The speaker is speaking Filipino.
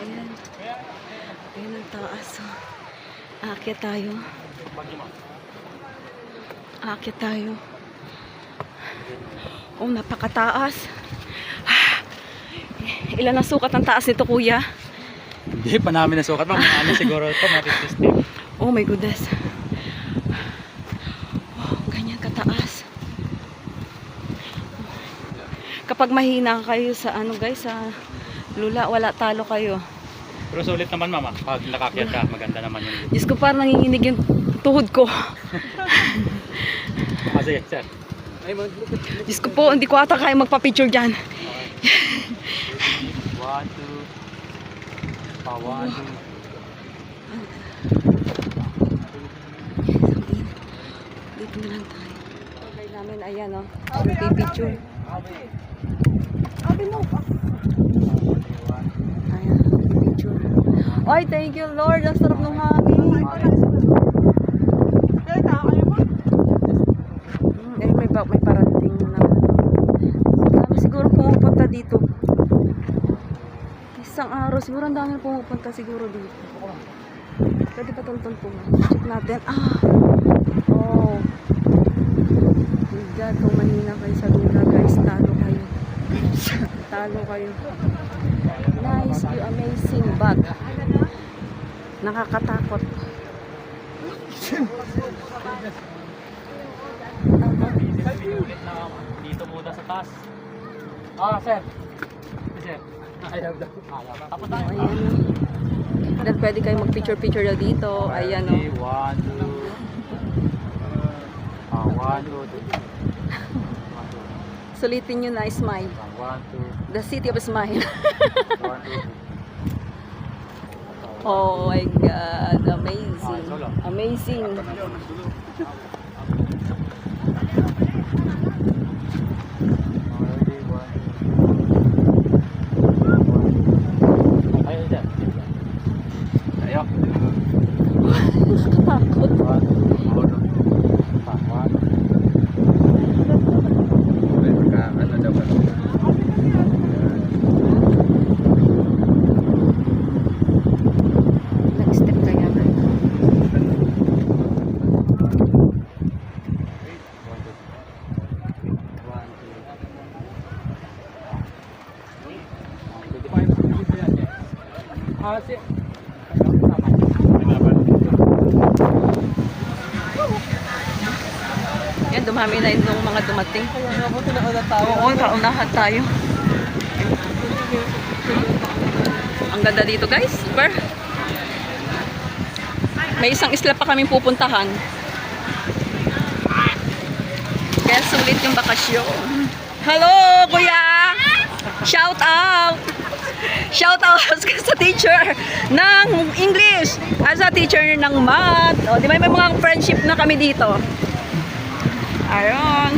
Ayan. Ayan ang taas. So, aakyat tayo. Aakyat tayo. Oh, napakataas. Ilan ang sukat ng taas nito, kuya? Hindi pa namin nasukat. Ano siguro ito, matisistem. Oh my goodness. Oh, ganyan kataas. Kapag mahina kayo sa ano guys, sa lula, wala talo kayo. Pero sulit naman mama, pag nakakyat ka, maganda naman yung Diyos ko, parang nanginginig yung tuhod ko. sige, sir. Diyos ko po, hindi ko ata kaya magpa-picture dyan. One, two. One, two. Dito na lang tayo. Okay namin, ayan o. Pipicture. Ayan, picture. Ay, thank you Lord. Ang sarap ng hangin. May parating na naman. Dami siguro pumupunta dito. Isang araw, siguro ang dami pumupunta siguro dito. Pwede pa tuntun po. Check natin. Oh. God, kung mahina kayo sa luna guys, talo kayo. Talo kayo. Nice view, amazing bag. Nakakatakot. Dito muna sa taas. Sir. Sir. Ayaw daw. Tapos tayo. Ayan o. Then pwede kayo mag-picture-picture daw dito. Ayan o. One, two. One, two. Sulitin nyo na, smile. One, two. The city of smile. One, two. Oh my God. Amazing. Amazing. Takot. Nag-step kaya na. Yan, dumami na yung mga dumating. Oo, kaunahan tayo. Ang ganda dito guys. Super. May isang isla pa kaming pupuntahan. Kaya sulit yung bakasyon. Hello, kuya! Shout out! Shout out sa teacher ng English at sa teacher ng math. O, di ba may mga friendship na kami dito. Ayun.